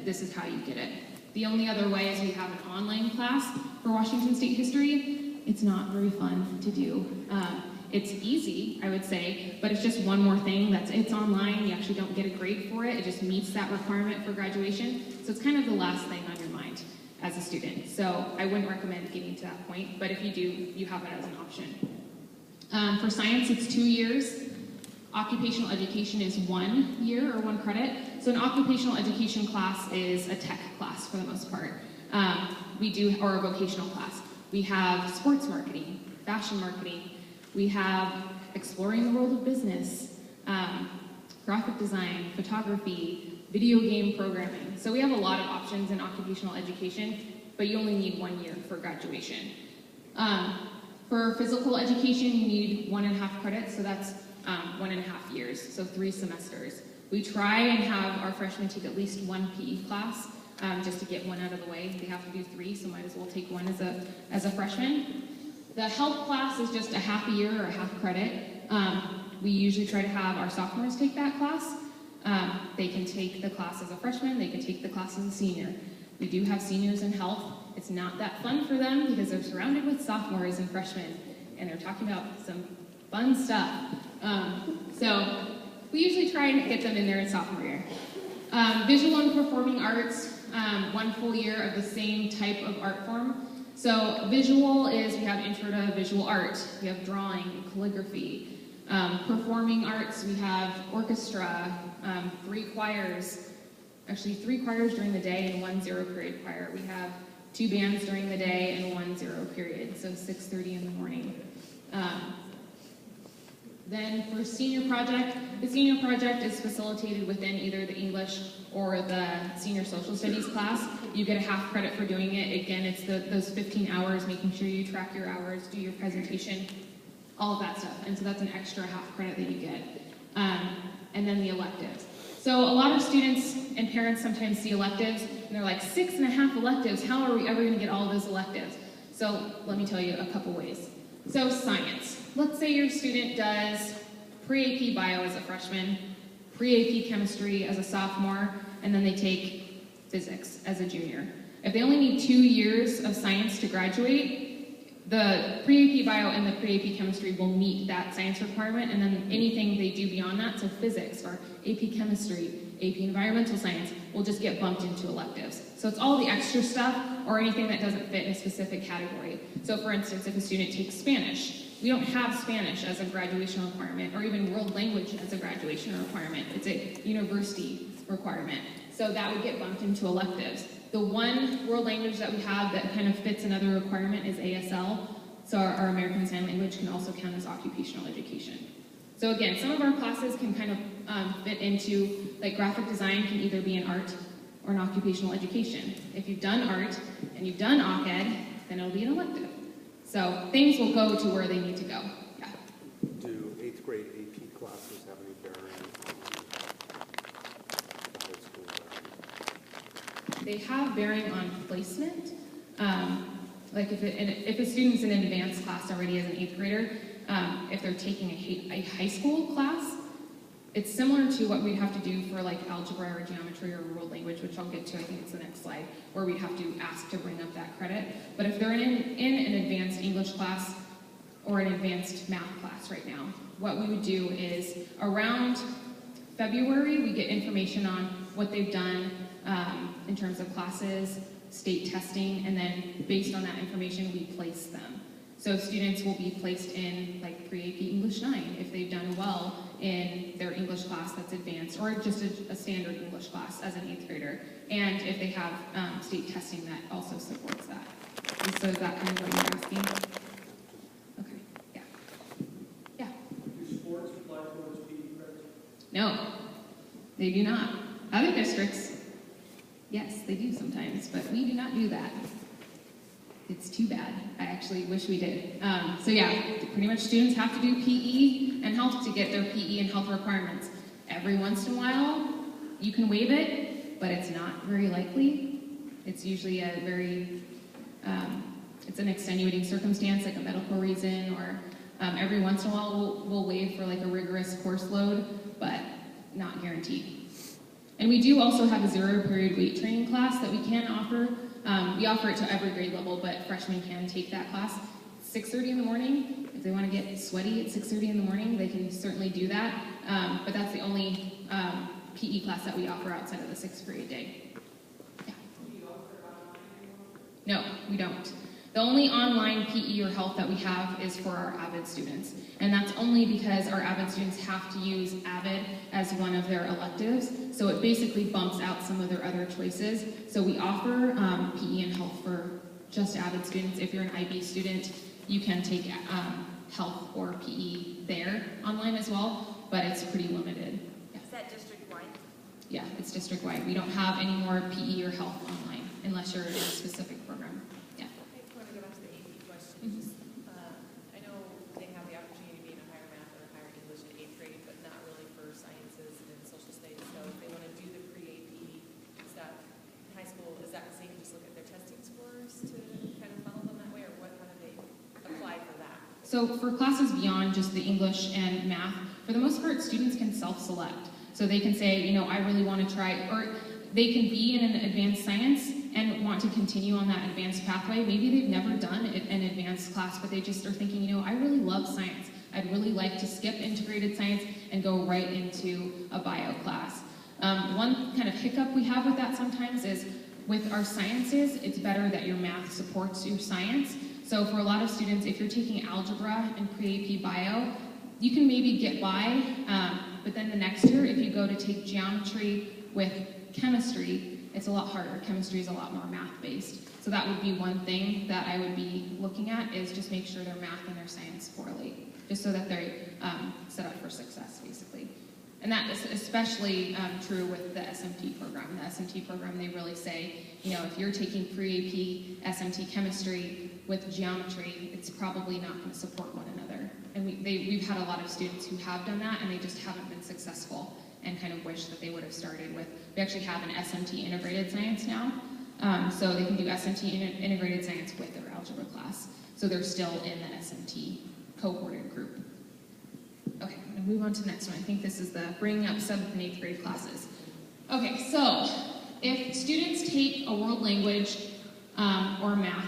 this is how you get it. The only other way is we have an online class for Washington State history. It's not very fun to do. It's easy, I would say, but it's just one more thing it's online. You actually don't get a grade for it. It just meets that requirement for graduation. So it's kind of the last thing on your mind as a student. So I wouldn't recommend getting to that point, but if you do, you have it as an option. For science, it's 2 years. Occupational education is 1 year or 1 credit. So an occupational education class is a tech class for the most part. Or a vocational class. We have sports marketing, fashion marketing. We have exploring the world of business, graphic design, photography, video game programming. So we have a lot of options in occupational education, but you only need 1 year for graduation. For physical education, you need 1.5 credits, so that's 1.5 years, so 3 semesters. We try and have our freshmen take at least 1 PE class, just to get 1 out of the way. They have to do 3, so might as well take 1 as a freshman. The health class is just a half a year or a half credit. We usually try to have our sophomores take that class. They can take the class as a freshman, they can take the class as a senior. We do have seniors in health. It's not that fun for them because they're surrounded with sophomores and freshmen, and they're talking about some fun stuff. So we usually try and get them in there in sophomore year. Visual and performing arts, 1 full year of the same type of art form. So visual is, we have intro to visual art, we have drawing, calligraphy. Performing arts, we have orchestra, 3 choirs, actually 3 choirs during the day and 1 zero period choir. We have 2 bands during the day and 1 zero period, so 6:30 in the morning. Then for senior project, the senior project is facilitated within either the English or the senior social studies class. You get a half credit for doing it. Again, it's those 15 hours, making sure you track your hours, do your presentation, all of that stuff. And so that's an extra half credit that you get. And then the electives. So a lot of students and parents sometimes see electives and they're like, 6.5 electives, how are we ever gonna get all of those electives? So let me tell you a couple ways. So science. Let's say your student does pre-AP bio as a freshman, pre-AP chemistry as a sophomore, and then they take physics as a junior. If they only need 2 years of science to graduate, the pre-AP bio and the pre-AP chemistry will meet that science requirement, and then anything they do beyond that, so physics or AP chemistry, AP environmental science, will just get bumped into electives. So it's all the extra stuff or anything that doesn't fit in a specific category. So for instance, if a student takes Spanish, we don't have Spanish as a graduation requirement, or even world language as a graduation requirement. It's a university requirement. So that would get bumped into electives. The one world language that we have that kind of fits another requirement is ASL. So our American Sign Language can also count as occupational education. So again, some of our classes can kind of fit into, like graphic design can either be an art or an occupational education. If you've done art and you've done OCC-Ed, then it'll be an elective. So things will go to where they need to go. Yeah. Do 8th grade AP classes have any bearing on high school? They have bearing on placement. Like if a student's in an advanced class already as an 8th grader, if they're taking a high school class, it's similar to what we'd have to do for like algebra or geometry or world language, which I'll get to, I think it's the next slide, where we'd have to ask to bring up that credit. But if they're in an advanced English class or an advanced math class right now, what we would do is around February, we get information on what they've done in terms of classes, state testing, and then based on that information, we place them. So students will be placed in like pre-AP English 9 if they've done well in their English class that's advanced, or just a standard English class as an 8th grader, and if they have state testing that also supports that. And so is that kind of what you're asking? Okay, yeah. Yeah? Do sports apply towards PE credits? No, they do not. Other districts, yes, they do sometimes, but we do not do that. It's too bad. I actually wish we did. So yeah, pretty much students have to do PE and health to get their PE and health requirements. Every once in a while, you can waive it, but it's not very likely. It's usually a very, it's an extenuating circumstance, like a medical reason, or every once in a while we'll waive for like a rigorous course load, but not guaranteed. And we do also have a 0-period weight training class that we can offer. We offer it to every grade level, but freshmen can take that class. 6:30 in the morning. If they want to get sweaty at 6:30 in the morning, they can certainly do that. But that's the only PE class that we offer outside of the 6-period day. Yeah. No, we don't. The only online PE or health that we have is for our AVID students. And that's only because our AVID students have to use AVID as one of their electives. So it basically bumps out some of their other choices. So we offer PE and health for just AVID students. If you're an IB student, you can take health or PE there online as well, but it's pretty limited. Yeah. Is that district-wide? Yeah, it's district-wide. We don't have any more PE or health online unless you're in a specific program. Yeah. I just want to go back to the AP questions. I know they have the opportunity to be in a higher math or a higher English in 8th grade, but not really for sciences and social studies. So if they want to do the pre-AP stuff in high school, is that the same? Just look at their testing scores to kind of funnel them that way, or what? How do they apply for that? So for classes beyond just the English and math, for the most part, students can self-select. So they can say, you know, I really want to try, or they can be in an advanced science and want to continue on that advanced pathway. Maybe they've never done an advanced class, but they just are thinking, you know, I really love science. I'd really like to skip integrated science and go right into a bio class. One kind of hiccup we have with that sometimes is with our sciences, it's better that your math supports your science. So for a lot of students, if you're taking algebra and pre-AP bio, you can maybe get by, but then the next year, if you go to take geometry with chemistry, it's a lot harder. Chemistry is a lot more math-based. So that would be one thing that I would be looking at, is just make sure their math and their science correlate, just so that they're set up for success, basically. And that is especially true with the SMT program. The SMT program, they really say, you know, if you're taking pre-AP SMT chemistry with geometry, it's probably not going to support one another. And we've had a lot of students who have done that, and they just haven't been successful, and kind of wish that they would have started with. We actually have an SMT integrated science now, so they can do SMT integrated science with their algebra class. So they're still in the SMT cohorted group. Okay, I'm gonna move on to the next one. I think this is the bringing up 7th and 8th grade classes. Okay, so if students take a world language or math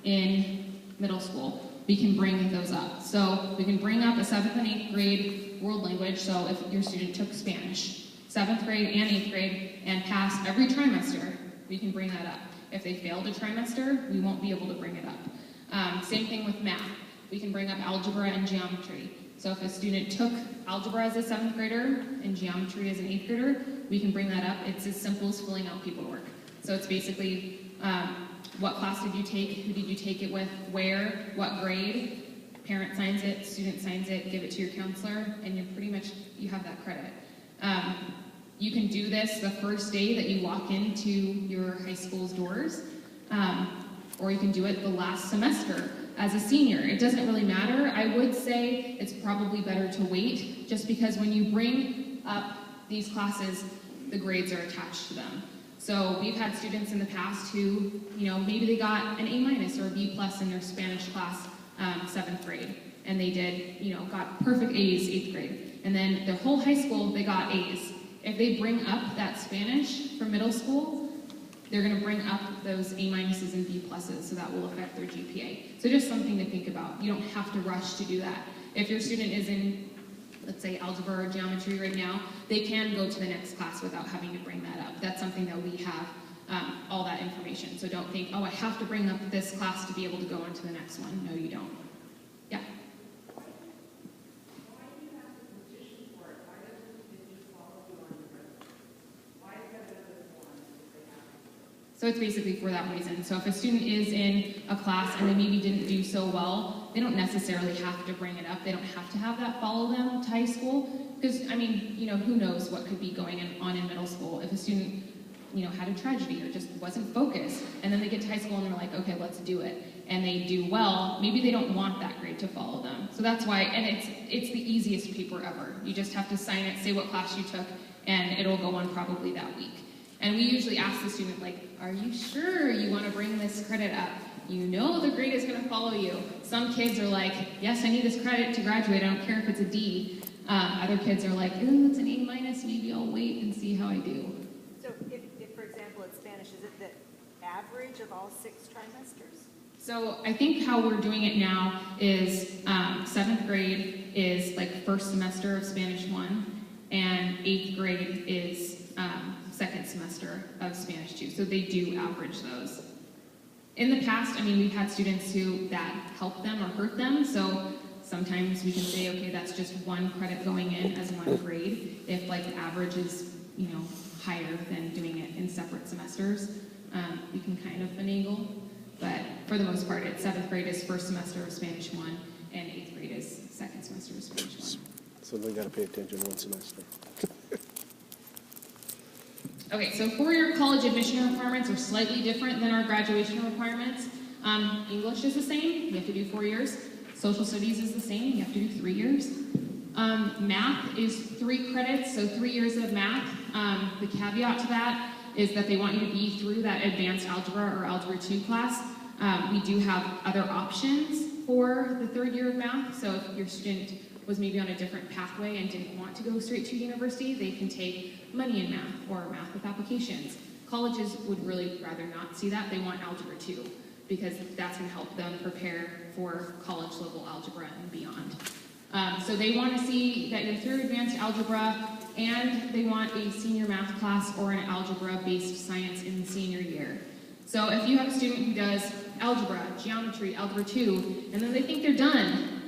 in middle school, we can bring those up. So we can bring up a 7th and 8th grade world language. So if your student took Spanish, 7th grade and 8th grade, and passed every trimester, we can bring that up. If they failed a trimester, we won't be able to bring it up. Same thing with math. We can bring up algebra and geometry. So if a student took algebra as a 7th grader and geometry as an 8th grader, we can bring that up. It's as simple as filling out paperwork. So it's basically what class did you take, who did you take it with, where, what grade, parent signs it, student signs it, give it to your counselor, and you have that credit. You can do this the first day that you walk into your high school's doors, or you can do it the last semester as a senior. It doesn't really matter. I would say it's probably better to wait, just because when you bring up these classes, the grades are attached to them. So we've had students in the past who, you know, maybe they got an A- or a B+ in their Spanish class 7th grade, and they did, you know, got perfect A's 8th grade. And then their whole high school, they got A's. If they bring up that Spanish for middle school, they're going to bring up those A- and B+, so that will affect their GPA. So just something to think about. You don't have to rush to do that. If your student is in, let's say, algebra or geometry right now, they can go to the next class without having to bring that up. That's something that we have all that information. So don't think, oh, I have to bring up this class to be able to go on to the next one. No, you don't. Yeah? So it's basically for that reason. So if a student is in a class and they maybe didn't do so well, they don't necessarily have to bring it up. They don't have to have that follow them to high school. Because, I mean, you know, who knows what could be going on in middle school. If a student, you know, had a tragedy or just wasn't focused, and then they get to high school and they're like, okay, let's do it. And they do well, maybe they don't want that grade to follow them. So that's why, and it's the easiest paper ever. You just have to sign it, say what class you took, and it'll go on probably that week. And we usually ask the student, like, are you sure you want to bring this credit up? You know the grade is going to follow you. Some kids are like, yes, I need this credit to graduate. I don't care if it's a D. Other kids are like, ooh, it's an A-, maybe I'll wait and see how I do. average of all 6 trimesters? So I think how we're doing it now is 7th grade is like first semester of Spanish 1, and 8th grade is second semester of Spanish 2. So they do average those. In the past, I mean, we've had students who that helped them or hurt them. So sometimes we can say, okay, that's just 1 credit going in as 1 grade. If like the average is, you know, higher than doing it in separate semesters, we can kind of finagle. But for the most part, 7th grade is first semester of Spanish 1, and 8th grade is second semester of Spanish 1. So they got to pay attention 1 semester. Okay, so 4-year college admission requirements are slightly different than our graduation requirements. English is the same, you have to do 4 years. Social studies is the same, you have to do 3 years. Math is 3 credits, so 3 years of math. The caveat to that is that they want you to be through that advanced algebra or algebra 2 class. We do have other options for the 3rd year of math, so if your student was maybe on a different pathway and didn't want to go straight to university, they can take money in math or math with applications. Colleges would really rather not see that. They want algebra 2 because that's going to help them prepare for college level algebra and beyond. So they want to see that you're through advanced algebra, and they want a senior math class or an algebra-based science in the senior year. So if you have a student who does algebra, geometry, algebra 2, and then they think they're done,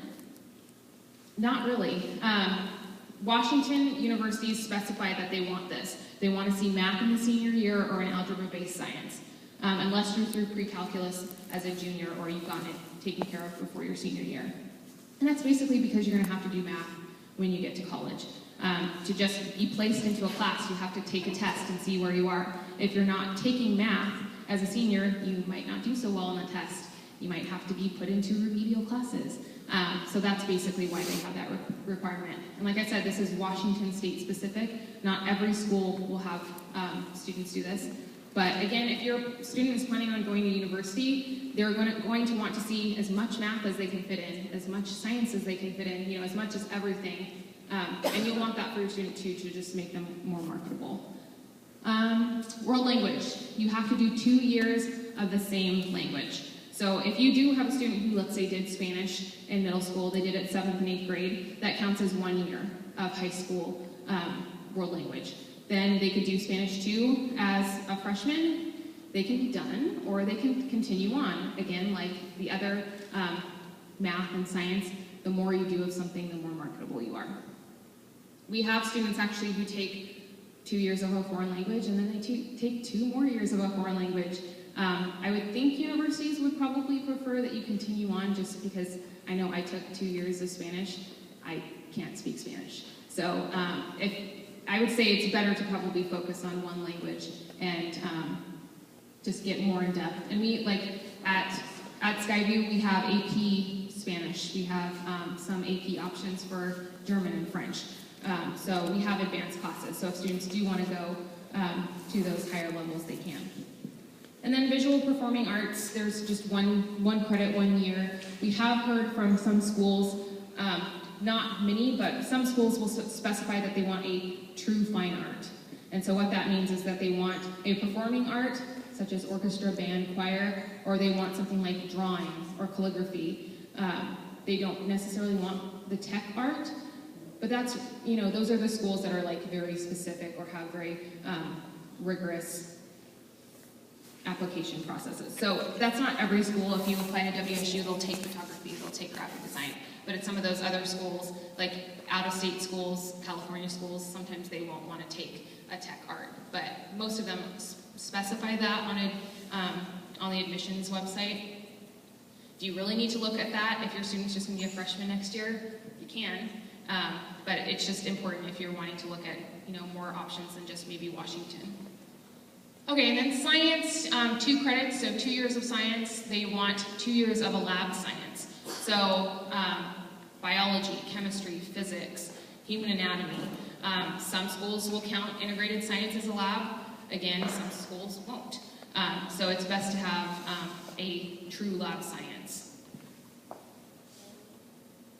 not really. Washington universities specify that they want this. They want to see math in the senior year or an algebra-based science, unless you're through pre-calculus as a junior or you've gotten it taken care of before your senior year. And that's basically because you're going to have to do math when you get to college. To just be placed into a class, you have to take a test and see where you are. If you're not taking math as a senior, you might not do so well on the test. You might have to be put into remedial classes. So that's basically why they have that requirement. And like I said, this is Washington State specific. Not every school will have students do this. But again, if your student is planning on going to university, they're going to want to see as much math as they can fit in, as much science as they can fit in, you know, as much as everything. And you'll want that for your student too, to just make them more marketable. World language. You have to do 2 years of the same language. So if you do have a student who, let's say, did Spanish in middle school, they did it 7th and 8th grade, that counts as 1 year of high school world language. Then they could do Spanish 2 as a freshman. They can be done, or they can continue on. Again, like the other math and science, the more you do of something, the more marketable you are. We have students actually who take 2 years of a foreign language, and then they take 2 more years of a foreign language. I would think universities would probably prefer that you continue on, just because I know I took 2 years of Spanish. I can't speak Spanish. So I would say it's better to probably focus on one language and just get more in depth. And we, like at Skyview, we have AP Spanish. We have some AP options for German and French. So we have advanced classes. So if students do want to go to those higher levels, they can. And then visual performing arts, there's just one credit, 1 year. We have heard from some schools, not many, but some schools will specify that they want a true fine art. And so what that means is that they want a performing art, such as orchestra, band, choir, or they want something like drawing or calligraphy. They don't necessarily want the tech art, but that's, you know, those are the schools that are like very specific or have very rigorous application processes. So that's not every school. If you apply to WSU, they'll take photography, they'll take graphic design. But at some of those other schools, like out-of-state schools, California schools, sometimes they won't want to take a tech art. But most of them specify that on the admissions website. Do you really need to look at that if your student's just going to be a freshman next year? You can, but it's just important if you're wanting to look at, you know, more options than just maybe Washington. Okay, and then science, 2 credits, so 2 years of science. They want 2 years of a lab science. So biology, chemistry, physics, human anatomy. Some schools will count integrated science as a lab. Again, some schools won't. So it's best to have a true lab science.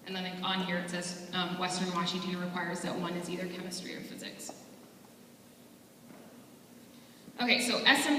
And then on here it says Western Washington requires that one is either chemistry or physics. Okay, so SM